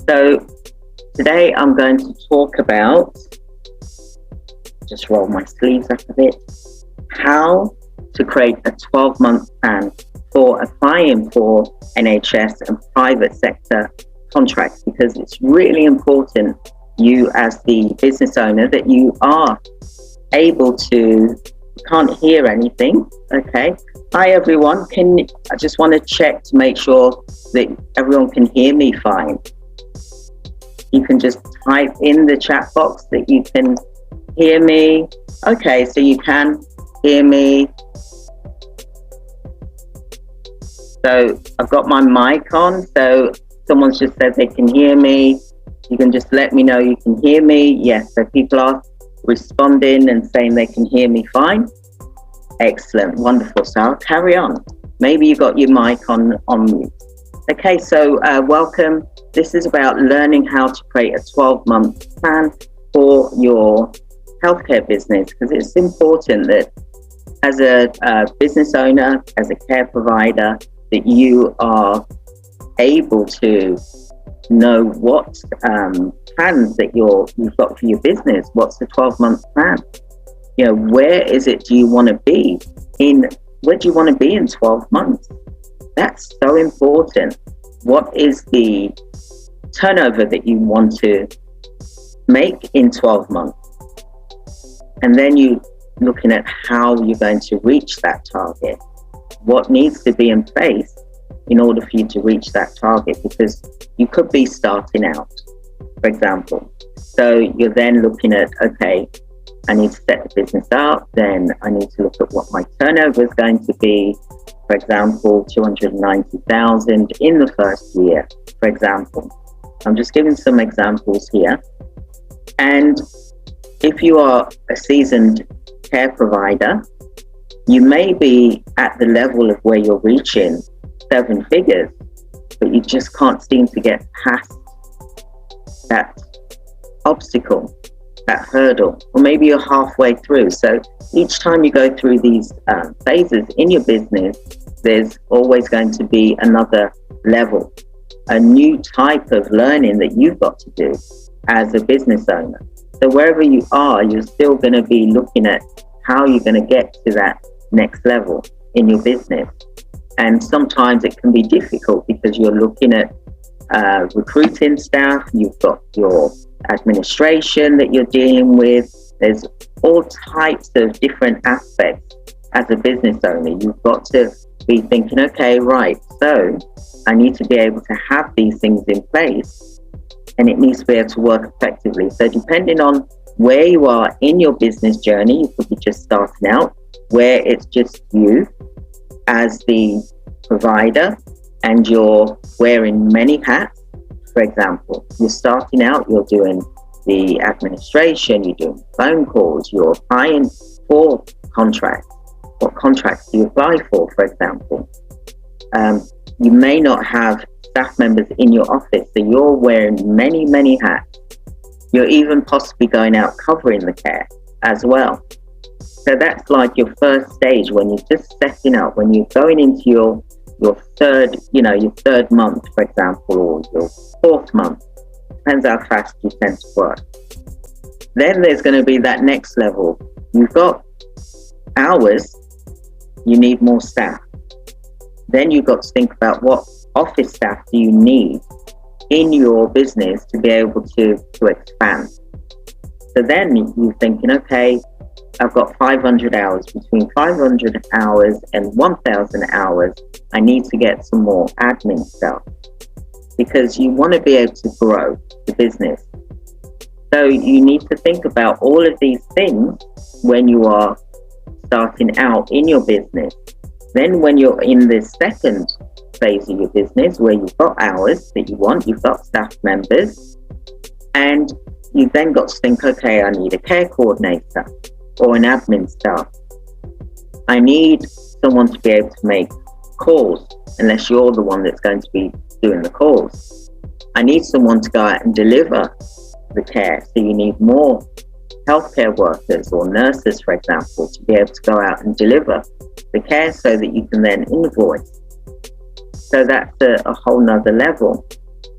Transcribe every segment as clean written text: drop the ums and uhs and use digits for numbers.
So today I'm going to talk about, just roll my sleeves up a bit, how to create a 12-month plan for applying for NHS and private sector contracts, because it's really important, you as the business owner, that you are able to, can't hear anything, okay? Hi everyone, I just want to check to make sure that everyone can hear me fine. You can just type in the chat box that you can hear me. Okay, so you can hear me. So I've got my mic on, so someone's just said they can hear me. You can just let me know you can hear me. Yes, so people are responding and saying they can hear me fine. Excellent, wonderful. So I'll carry on. Maybe you got your mic on mute. Okay, so welcome. This is about learning how to create a 12-month plan for your healthcare business, because it's important that as a business owner, as a care provider, that you are able to know what plans that you've got for your business. What's the 12-month plan? You know, where is it do you want to be in? Where do you want to be in 12 months? That's so important. What is the turnover that you want to make in 12 months? And then you looking at how you're going to reach that target. What needs to be in place in order for you to reach that target? Because you could be starting out, for example. So you're then looking at, okay, I need to set the business up, then I need to look at what my turnover is going to be. For example, 290,000 in the first year, for example. I'm just giving some examples here. And if you are a seasoned care provider, you may be at the level of where you're reaching 7 figures, but you just can't seem to get past that obstacle, that hurdle, or maybe you're halfway through. So each time you go through these phases in your business, there's always going to be another level, a new type of learning that you've got to do as a business owner. So wherever you are, you're still going to be looking at how you're going to get to that next level in your business. And sometimes it can be difficult because you're looking at recruiting staff, you've got your administration that you're dealing with. There's all types of different aspects as a business owner. You've got to be thinking, okay, right, so I need to be able to have these things in place, and it needs to be able to work effectively. So depending on where you are in your business journey, you could be just starting out, where it's just you as the provider and you're wearing many hats. For example, you're starting out, you're doing the administration, you're doing phone calls, you're applying for contracts. What contracts do you apply for example? You may not have staff members in your office, so you're wearing many, many hats. You're even possibly going out covering the care as well. So that's like your first stage when you're just setting up, when you're going into your third month, for example, or your 4th month. Depends how fast you tend to work. Then there's going to be that next level. You've got hours, you need more staff. Then you've got to think about what office staff do you need in your business to be able to expand. So then you're thinking, okay, I've got 500 hours. Between 500 hours and 1,000 hours, I need to get some more admin stuff, because you want to be able to grow the business. So you need to think about all of these things when you are starting out in your business. Then when you're in the second phase of your business, where you've got hours that you want, you've got staff members, and you've then got to think, okay, I need a care coordinator or an admin staff. I need someone to be able to make calls, unless you're the one that's going to be doing the calls. I need someone to go out and deliver the care. So you need more healthcare workers or nurses, for example, to be able to go out and deliver the care so that you can then invoice. So that's a whole nother level.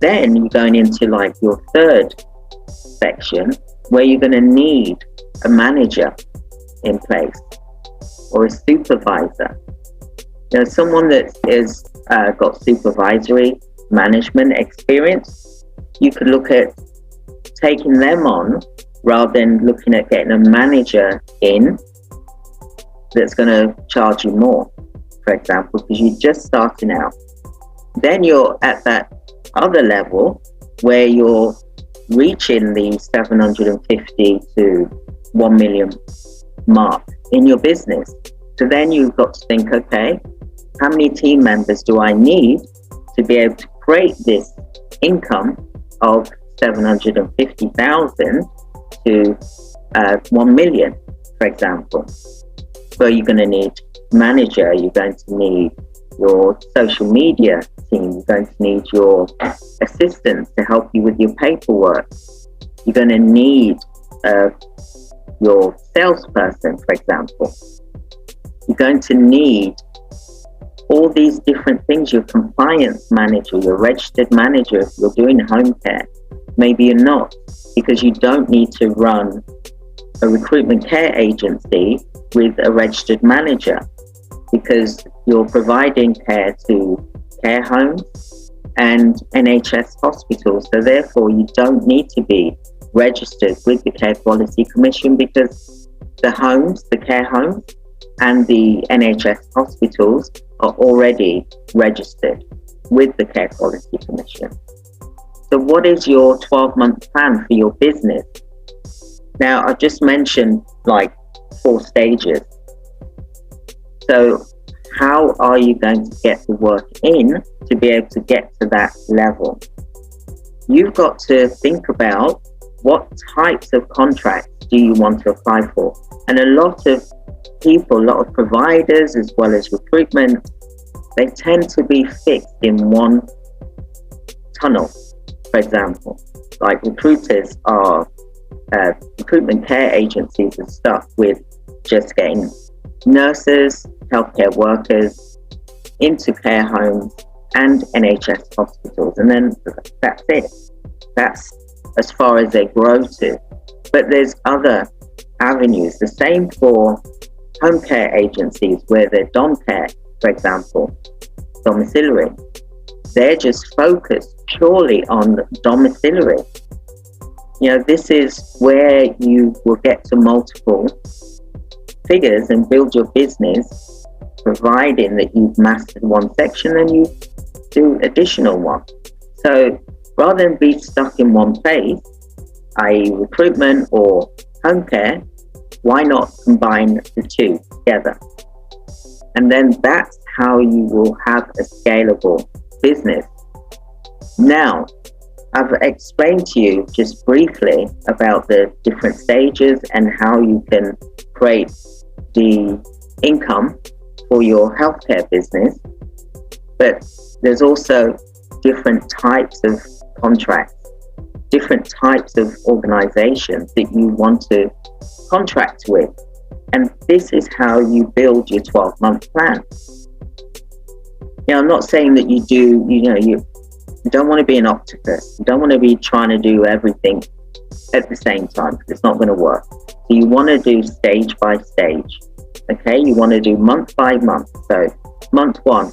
Then you're going into like your third section where you're going to need a manager in place or a supervisor. Someone that is got supervisory management experience, you could look at taking them on rather than looking at getting a manager in that's going to charge you more, for example, because you're just starting out. Then you're at that other level where you're reaching the 750 to 1 million mark in your business. So then you've got to think, okay, how many team members do I need to be able to create this income of 750,000 to 1 million, for example? So you're going to need manager, you're going to need your social media team, you're going to need your assistants to help you with your paperwork. You're going to need your salesperson, for example. You're going to need all these different things, your compliance manager, your registered manager, if you're doing home care. Maybe you're not, because you don't need to run a recruitment care agency with a registered manager, because you're providing care to care homes and NHS hospitals. So therefore, you don't need to be registered with the Care Quality Commission, because the homes, the care homes and the NHS hospitals are already registered with the Care Quality Commission. So what is your 12-month plan for your business? Now, I've just mentioned like 4 stages. So how are you going to get the work in to be able to get to that level? You've got to think about what types of contracts do you want to apply for. And a lot of people, a lot of providers, as well as recruitment, they tend to be fixed in one tunnel, for example. Like recruiters are, recruitment care agencies are stuck with just getting nurses, healthcare workers into care homes and NHS hospitals. And then that's it. That's as far as they grow to. But there's other avenues. The same for home care agencies where they're dom care, for example, domiciliary. They're just focused purely on domiciliary. This is where you will get to multiple figures and build your business, providing that you've mastered one section and you do additional one. So rather than be stuck in one place, i.e. recruitment or home care, why not combine the two together? And then that's how you will have a scalable business. Now, I've explained to you just briefly about the different stages and how you can create the income for your healthcare business. But there's also different types of contracts, different types of organizations that you want to contract with. And this is how you build your 12-month plan. I'm not saying that you do, you don't want to be an octopus. You don't want to be trying to do everything at the same time, because it's not going to work. So you want to do stage by stage. Okay, you want to do month by month. So month 1,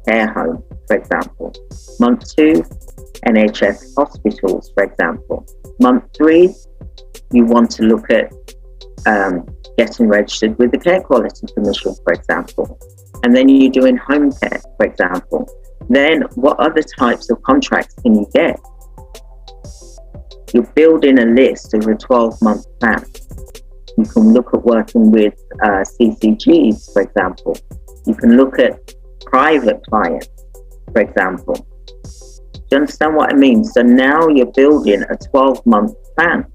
care home, for example. Month 2, NHS hospitals, for example. Month 3, you want to look at getting registered with the Care Quality Commission, for example. And then you're doing home care, for example. Then what other types of contracts can you get? You're building a list of a 12-month plan. You can look at working with CCGs, for example. You can look at private clients, for example. Do you understand what I mean? So now you're building a 12-month plan.